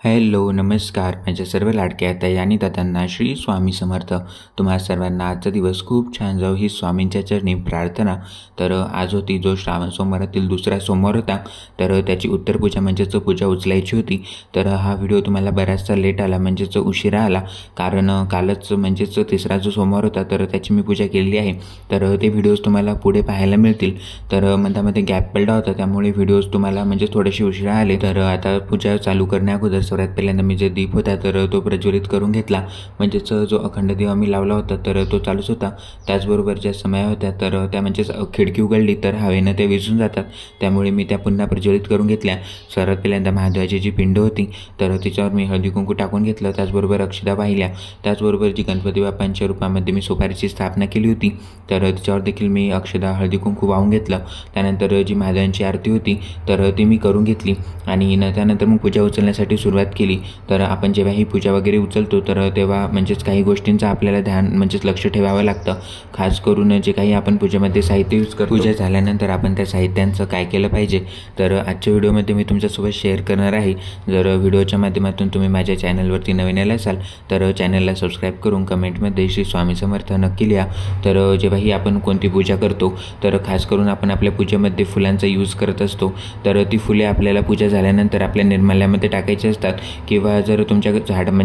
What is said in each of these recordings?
Hello नमस्कार माझ्या सर्व लाडक्या ताई आणि दादांना श्री स्वामी समर्थ। तुम्हा सर्वांना आजचा दिवस खूप छान जाऊ ही स्वामींच्या चरणी प्रार्थना। तर आज होती जो श्रावण सोमवारातील दुसरा सोमवार होता, तर त्याची उत्तर पूजा म्हणजेच पूजा उचलायची होती। तर हा व्हिडिओ तुम्हाला बराचसा लेट आला म्हणजेच उशिरा आला, कारण कालच म्हणजेच तिसरा जो सोमवार होता तर त्याची मी पूजा केलेली आहे। तर ते व्हिडिओज तुम्हाला पुढे पाहायला मिळतील। तर मध्ये गॅप पडला होता त्यामुळे व्हिडिओज तुम्हाला म्हणजे थोडेसे उशिरा आले। तर आता पूजा चालू करण्याअगोदर सर्वात पहिल्यांदा मी जे दीप होता तर तो प्रज्वलित करून घेतला, म्हणजेच जो अखंड दिवा मी लावला होता तर तो चालूच होता। त्याचबरोबर ज्या समया होत्या तर त्या म्हणजेच खिडकी उघडली तर हवेनं ते विझून जातात, त्यामुळे मी त्या पुन्हा प्रज्वलित करून घेतल्या। सर्वात पहिल्यांदा महादेवाची जी पिंड होती तर तिच्यावर मी हळदी कुंकू टाकून घेतलं, त्याचबरोबर अक्षता वाहिल्या। त्याचबरोबर जी गणपती बाप्पांच्या रूपामध्ये मी सुपारीची स्थापना केली होती तर तिच्यावर देखील मी अक्षता हळदी कुंकू वाहून घेतलं। त्यानंतर जी महादेवांची आरती होती तर ती मी करून घेतली आणि त्यानंतर मग पूजा उचलण्यासाठी सुरुवात केली। तर आपण जेव्हा ही पूजा वगैरे उचलतो तर तेव्हा म्हणजेच काही गोष्टींचं आपल्याला ध्यान म्हणजेच लक्ष ठेवावं लागतं। खास करून जे काही आपण पूजेमध्ये साहित्य यूज करतो, पूजा झाल्यानंतर आपण त्या साहित्यांचं काय केलं पाहिजे तर आजच्या व्हिडिओमध्ये मी तुमच्यासोबत शेअर करणार आहे। जर व्हिडिओच्या माध्यमातून तुम्ही माझ्या चॅनलवरती नवीन आला असाल तर चॅनलला सबस्क्राईब करून कमेंटमध्ये श्री स्वामी समर्थ नक्की लिहा। तर जेव्हाही आपण कोणती पूजा करतो तर खास करून आपण आपल्या पूजेमध्ये फुलांचा यूज करत असतो, तर ती फुले आपल्याला पूजा झाल्यानंतर आपल्या निर्माल्यामध्ये टाकायची असतात। किंवा जर तुमच्या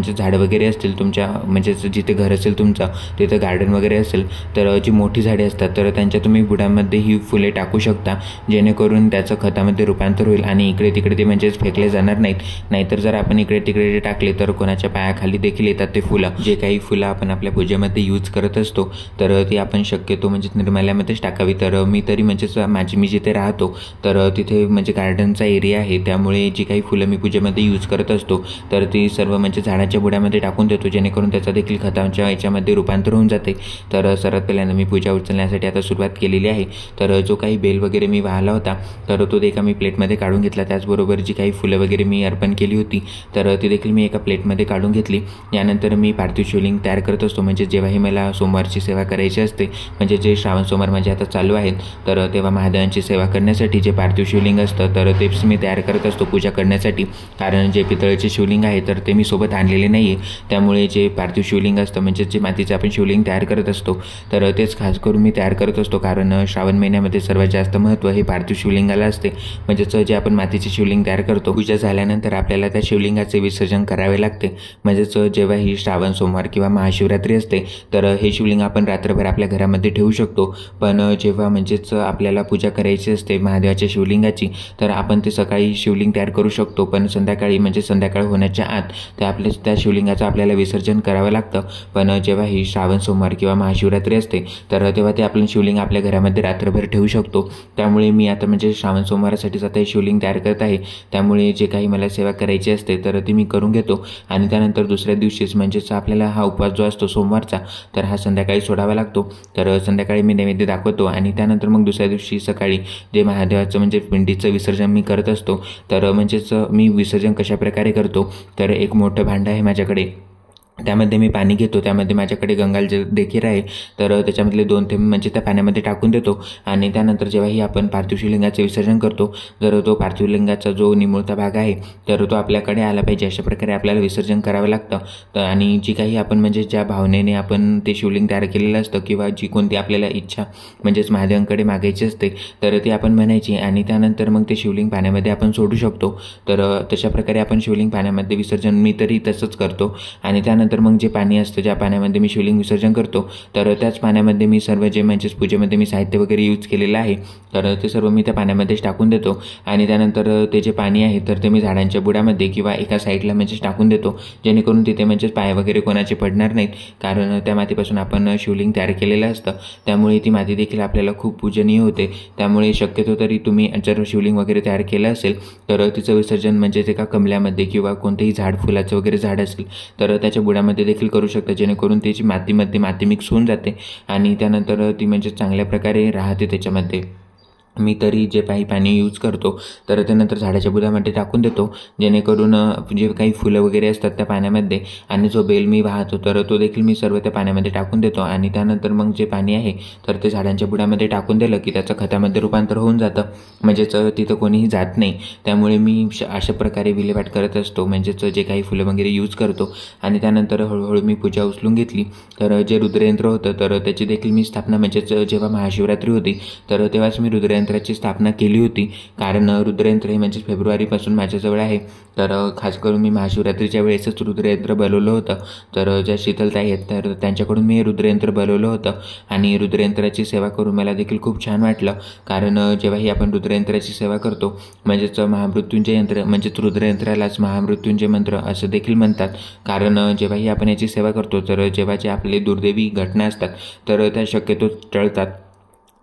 झाड वगैरे असतील तुमच्या म्हणजेच जिथे घर असेल तुमचं तिथं गार्डन वगैरे असेल तर जी मोठी झाडे असतात तर त्यांच्या तुम्ही बुडामध्ये ही फुले टाकू शकता, जेणेकरून त्याचं खतामध्ये रूपांतर होईल आणि इकडे तिकडे ते म्हणजेच फेकले जाणार नाहीत। नाहीतर जर आपण इकडे तिकडे टाकले तर कोणाच्या पायाखाली देखील येतात ते फुलं। जे काही फुलं आपण आपल्या पूजेमध्ये यूज करत असतो तर ती आपण शक्यतो म्हणजे निर्माल्यामध्येच टाकावी। तर मी तरी म्हणजेच मी जिथे राहतो तर तिथे म्हणजे गार्डनचा एरिया आहे, त्यामुळे जी काही फुलं मी पूजेमध्ये यूज करत असतो तर ती सर्व म्हणजे झाडाच्या बुडामध्ये टाकून देतो, जेणेकरून त्याचा देखील खतांच्या याच्यामध्ये रूपांतर होऊन जाते। तर सर्वात पहिल्यांदा मी पूजा उचलण्यासाठी आता सुरुवात केलेली आहे। तर जो काही बेल वगैरे मी वाहला होता तर तो एका मी प्लेटमध्ये काढून घेतला। त्याचबरोबर जी काही फुलं वगैरे मी अर्पण केली होती तर ती देखील मी एका प्लेटमध्ये काढून घेतली। यानंतर मी पार्थिव शिवलिंग तयार करत असतो, म्हणजे जेव्हाही मला सोमवारची सेवा करायची असते, म्हणजे जे श्रावण सोमवार म्हणजे आता चालू आहेत तर तेव्हा महादेवांची सेवा करण्यासाठी जे पार्थिव शिवलिंग असतं तर तेच मी तयार करत असतो पूजा करण्यासाठी। कारण जे पितळेचे शिवलिंग आहे तर ते मी सोबत आणलेले नाही आहे, त्यामुळे जे पार्थिव शिवलिंग असतं म्हणजे जे मातीचं आपण शिवलिंग तयार करत असतो तर तेच खास करून मी तयार करत असतो। कारण श्रावण महिन्यामध्ये सर्वात जास्त महत्त्व हे पार्थिव शिवलिंगाला असते, म्हणजेच जे आपण मातीचे शिवलिंग तयार करतो पूजा झाल्यानंतर आपल्याला त्या शिवलिंगाचे विसर्जन करावे लागते। म्हणजेच जेव्हा ही श्रावण सोमवार किंवा महाशिवरात्री असते तर हे शिवलिंग आपण रात्रभर आपल्या घरामध्ये ठेवू शकतो, पण जेव्हा म्हणजेच आपल्याला पूजा करायची असते महादेवाच्या शिवलिंगाची तर आपण ते सकाळी शिवलिंग तयार करू शकतो, पण संध्याकाळी म्हणजे संध्याकाळ होण्याच्या आत त्या शिवलिंगाचं आपल्याला विसर्जन करावं लागतं। पण जेव्हा ही श्रावण सोमवार किंवा महाशिवरात्री असते तर तेव्हा ते आपण शिवलिंग आपल्या घरामध्ये रात्रभर ठेवू शकतो। त्यामुळे मी आता म्हणजे श्रावण सोमवारासाठीच आता हे शिवलिंग तयार करत आहे, त्यामुळे जे काही मला सेवा करायची असते तर ती मी करून घेतो। आणि त्यानंतर दुसऱ्या दिवशीच म्हणजेच आपल्याला हा उपवास जो असतो सोमवारचा तर हा संध्याकाळी सोडावा लागतो। तर संध्याकाळी मी नैवेद्य दाखवतो आणि त्यानंतर मग दुसऱ्या दिवशी सकाळी जे महादेवाचं म्हणजे पिंडीचं विसर्जन मी करत असतो। तर म्हणजेच मी विसर्जन कशाप्रकारे करतो तर एक मोठं भांडं आहे माझ्याकडे, त्यामध्ये मी पाणी घेतो, त्यामध्ये माझ्याकडे गंगाजल देखील आहे तर त्याच्यामधले 2 थेंब म्हणजे त्या पाण्यामध्ये टाकून देतो। आणि त्यानंतर जेव्हाही आपण पार्थिव शिवलिंगाचे विसर्जन करतो तर तो पार्थिव लिंगाचा जो निमुळता भाग आहे तर तो आपल्याकडे आला पाहिजे, अशा प्रकारे आपल्याला विसर्जन करावं लागतं। आणि जी काही आपण म्हणजे ज्या भावनेने आपण ते शिवलिंग तयार केलेलं असतं किंवा जी कोणती आपल्याला इच्छा म्हणजेच महादेवांकडे मागायची असते तर ती आपण म्हणायची आणि त्यानंतर मग ते शिवलिंग पाण्यामध्ये आपण सोडू शकतो। तर तशा प्रकारे आपण शिवलिंग पाण्यामध्ये विसर्जन मी तरी तसंच करतो। आणि त्यानंतर मग जे पाणी असतं ज्या पाण्यामध्ये मी शिवलिंग विसर्जन करतो तर त्याच पाण्यामध्ये मी सर्व जे म्हणजेच पूजेमध्ये मी साहित्य वगैरे यूज केलेलं आहे तर ते सर्व मी त्या पाण्यामध्येच टाकून देतो। आणि त्यानंतर ते जे पाणी आहे तर ते मी झाडांच्या बुडामध्ये किंवा एका साईडला म्हणजेच टाकून देतो, जेणेकरून तिथे म्हणजेच पाय वगैरे कोणाचे पडणार नाहीत, कारण त्या मातीपासून आपण शिवलिंग तयार केलेलं असतं, त्यामुळे ती माती देखील आपल्याला खूप पूजनीय होते। त्यामुळे शक्यतो तरी तुम्ही जर शिवलिंग वगैरे तयार केलं असेल तर तिचं विसर्जन म्हणजेच एका गमल्यामध्ये किंवा कोणतेही झाड फुलाचं वगैरे झाड असेल तर त्याच्या बुडामध्ये देखील करू शकता, जेणेकरून त्याची मातीमध्ये माती मिक्स होऊन जाते आणि त्यानंतर ती म्हणजे चांगल्या प्रकारे राहते त्याच्यामध्ये। मी तरी जे काही पाणी यूज करतो तर ते नंतर झाडाच्या बुडामध्ये टाकून देतो, जेणेकरून जे काही फुलं वगैरे असतात त्या पाण्यामध्ये आणि जो बेल मी वाहतो तर तो देखील मी सर्व त्या पाण्यामध्ये टाकून देतो. आणि त्यानंतर मग जे पाणी आहे तर ते झाडांच्या बुडामध्ये टाकून दिलं की त्याचं खतामध्ये रूपांतर होऊन जातं, म्हणजेच तिथं कोणीही जात नाही. त्यामुळे मी अशा प्रकारे विल्हेवाट करत असतो, म्हणजेच जे काही फुलं वगैरे यूज करतो. आणि त्यानंतर हळूहळू मी पूजा उचलून घेतली. तर जे रुद्रयंत्र होतं तर त्याची देखील मी स्थापना, म्हणजेच जेव्हा महाशिवरात्री होती तर तेव्हाच मी रुद्रयंत्राची स्थापना केली होती. कारण रुद्रयंत्र हे म्हणजे फेब्रुवारीपासून माझ्याजवळ आहे. तर खास करून मी महाशिवरात्रीच्या वेळेसच रुद्रयंत्र बनवलं होतं. तर ज्या शीतलताई आहेत तर त्यांच्याकडून मी रुद्रयंत्र बनवलं होतं आणि रुद्रयंत्राची सेवा करून मला देखील खूप छान वाटलं. कारण जेव्हाही आपण रुद्रयंत्राची सेवा करतो म्हणजेच महामृत्युंजय यंत्र, म्हणजेच रुद्रयंत्रालाच महामृत्युंजय मंत्र असं देखील म्हणतात. कारण जेव्हाही आपण याची सेवा करतो तर जेव्हा जे आपले दुर्दैवी घटना असतात तर त्या शक्यतो टळतात.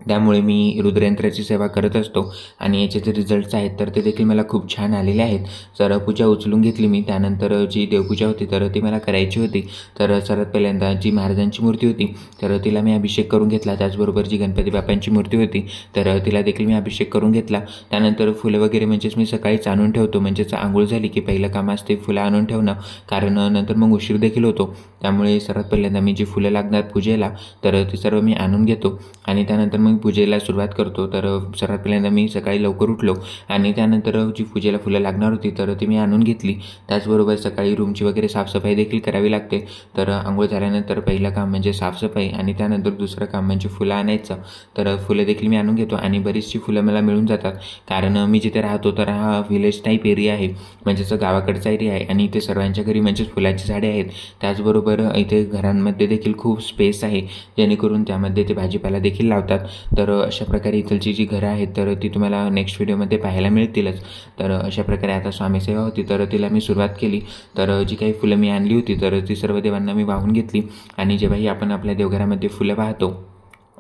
त्यामुळे मी रुद्रयंत्राची सेवा करत असतो आणि याचे जे रिझल्ट्स आहेत तर ते देखील मला खूप छान आलेले आहेत. तर पूजा उचलून घेतली मी. त्यानंतर जी देवपूजा होती तर ती मला करायची होती. तर सर्वात पहिल्यांदा जी महाराजांची मूर्ती होती तर तिला मी अभिषेक करून घेतला. त्याचबरोबर जी गणपती बाप्पांची मूर्ती होती तर तिला देखील मी अभिषेक करून घेतला. त्यानंतर फुलं वगैरे म्हणजेच मी सकाळीच आणून ठेवतो, म्हणजेच आंघोळ झाली की पहिलं काम असते फुलं आणून ठेवणं, कारण नंतर मग उशीर देखील होतो. त्यामुळे सर्वात पहिल्यांदा मी जी फुलं लागणार पूजेला तर ती सर्व मी आणून घेतो आणि त्यानंतर मग पूजेला सुरुवात करतो. तर सर्वात पहिल्यांदा मी सकाळी लवकर उठलो आणि त्यानंतर जी पूजेला फुलं लागणार होती तर ती मी आणून घेतली. त्याचबरोबर सकाळी रूमची वगैरे साफसफाई देखील करावी लागते. तर आंघोळ झाल्यानंतर पहिलं काम म्हणजे साफसफाई आणि त्यानंतर दुसरं काम म्हणजे फुलं आणायचं. तर फुलं देखील मी आणून घेतो आणि बरीचशी फुलं मला मिळून जातात. कारण मी जिथे राहतो तर हा व्हिलेज टाईप एरिया आहे, म्हणजेच गावाकडचा एरिया आहे आणि इथे सर्वांच्या घरी म्हणजेच फुलाची झाडे आहेत. त्याचबरोबर इथे घरांमध्ये देखील खूप स्पेस आहे, जेणेकरून त्यामध्ये ते भाजीपाला देखील लावतात. तर अशा प्रकारे इथलची जी घरं आहेत तर ती तुम्हाला नेक्स्ट व्हिडिओमध्ये पाहायला मिळतीलच. तर अशा प्रकारे आता स्वामीसेवा होती तर तिला मी सुरुवात केली. तर जी काही फुलं मी आणली होती तर ती सर्व देवांना मी वाहून घेतली. आणि जेव्हाही आपण आपल्या देवघरामध्ये फुलं वाहतो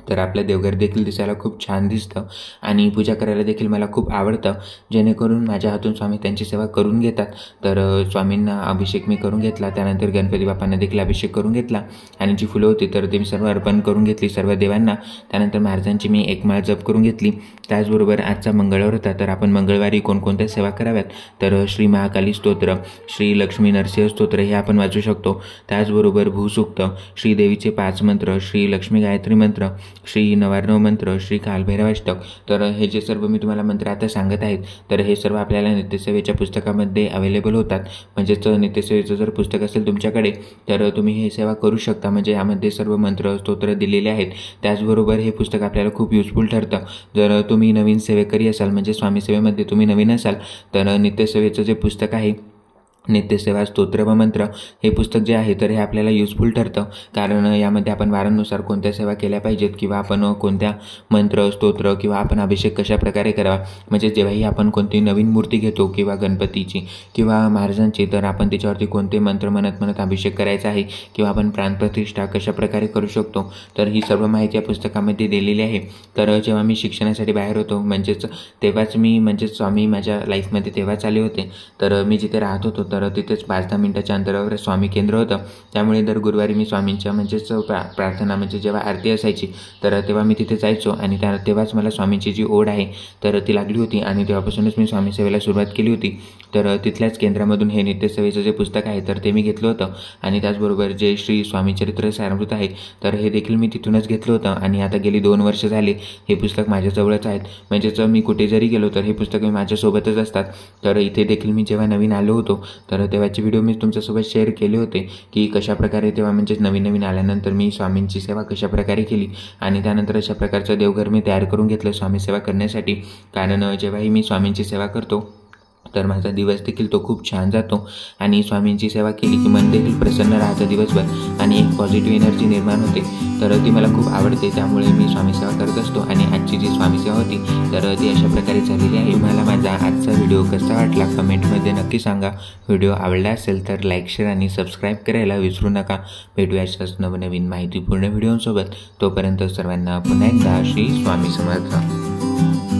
तर आपलं देवघर देखील दिसायला खूप छान दिसतं आणि पूजा करायला देखील मला खूप आवडतं, जेणेकरून माझ्या हातून स्वामी त्यांची सेवा करून घेतात. तर स्वामींना अभिषेक मी करून घेतला. त्यानंतर गणपती बाप्पांना देखील अभिषेक करून घेतला आणि जी फुलं होती तर ती मी सर्व अर्पण करून घेतली सर्व देवांना. त्यानंतर महाराजांची मी एक माळ जप करून घेतली. त्याचबरोबर आजचा मंगळवार होता तर आपण मंगळवारी कोणकोणत्या सेवा कराव्यात तर श्री महाकाली स्तोत्र, श्री लक्ष्मी नरसिंह स्तोत्र हे आपण वाचू शकतो. त्याचबरोबर भूसूक्त, श्रीदेवीचे 5 मंत्र, श्री लक्ष्मी गायत्री मंत्र, श्री नवार्णव मंत्र, श्री कालभैरवाष्टक. तर हे जे सर्व मी तुम्हाला मंत्र आता सांगत आहेत तर हे सर्व आपल्याला नित्यसेवेच्या पुस्तकामध्ये अवेलेबल होतात. म्हणजेच नित्यसेवेचं जर पुस्तक असेल तुमच्याकडे तर तुम्ही हे सेवा करू शकता. म्हणजे यामध्ये सर्व मंत्र स्तोत्र दिलेले आहेत. त्याचबरोबर हे पुस्तक आपल्याला खूप युजफुल ठरतं. जर तुम्ही नवीन सेवेकरी असाल, म्हणजे स्वामी सेवेमध्ये तुम्ही नवीन असाल तर नित्यसेवेचं जे पुस्तक आहे नित्यसेवा स्तोत्र व मंत्र हे पुस्तक जे आहे तर हे आपल्याला युजफुल ठरतं. कारण यामध्ये आपण वारांनुसार कोणत्या सेवा केल्या पाहिजेत किंवा आपण कोणत्या मंत्र स्तोत्र किंवा आपण अभिषेक कशा प्रकारे करावा, म्हणजे जेव्हाही आपण कोणती नवीन मूर्ती घेतो किंवा गणपतीची किंवा महाराजांची तर आपण त्याच्यावरती कोणते मंत्र म्हणत म्हणत अभिषेक करायचा आहे किंवा आपण प्राणप्रतिष्ठा कशा प्रकारे करू शकतो तर ही सर्व माहिती या पुस्तकामध्ये दिलेली आहे. तर जेव्हा मी शिक्षणासाठी बाहेर होतो म्हणजेच तेव्हाच मी स्वामी माझ्या लाईफमध्ये तेव्हाच आले होते. तर मी जिथे राहत होतो तर तिथेच 5-10 मिनिटाच्या अंतरावर स्वामी केंद्र होतं. त्यामुळे दर गुरुवारी मी स्वामींच्या प्रार्थना म्हणजे जेव्हा आरती असायची तर तेव्हा मी तिथे जायचो आणि तेव्हाच मला स्वामींची जी ओढ आहे तर ती लागली होती आणि तेव्हापासूनच मी स्वामी सेवेला सुरुवात केली होती. तर तिथल्याच केंद्रामधून हे नित्यसेवेचं जे पुस्तक आहे तर ते मी घेतलं होतं आणि त्याचबरोबर जे श्री स्वामीचरित्र सारामृत आहे तर हे देखील मी तिथूनच घेतलं होतं आणि आता गेली 2 वर्ष झाले हे पुस्तक माझ्याजवळच आहेत. म्हणजेच मी कुठे जरी गेलो तर हे पुस्तक माझ्यासोबतच असतात. तर इथे देखील मी जेव्हा नवीन आलो होतो तर तेव्हाचे व्हिडिओ मी तुमच्यासोबत शेअर केले होते की कशाप्रकारे तेव्हा म्हणजे नवीन आल्यानंतर मी स्वामींची सेवा कशाप्रकारे केली आणि त्यानंतर अशा प्रकारचं देवघर मी तयार करून घेतलं स्वामी सेवा करण्यासाठी. कारण जेव्हाही मी स्वामींची सेवा करतो तर माझा दिवस देखील तो खूप छान जातो आणि स्वामींची सेवा केली की मन देखील प्रसन्न राहतं दिवसभर आणि एक पॉझिटिव्ह एनर्जी निर्माण होते. तर ती मला खूप आवडते, त्यामुळे मी स्वामी सेवा करत असतो. आणि आजची जी स्वामी सेवा होती तर ती अशा प्रकारे झालेली आहे. मला माझा आजचा व्हिडिओ कसा वाटला कमेंटमध्ये नक्की सांगा. व्हिडिओ आवडला असेल तर लाईक, शेअर आणि सबस्क्राईब करायला विसरू नका. भेटूया अशाच नवनवीन माहितीपूर्ण व्हिडिओसोबत. तोपर्यंत सर्वांना पुन्हा एकदा श्री स्वामी समर्थ.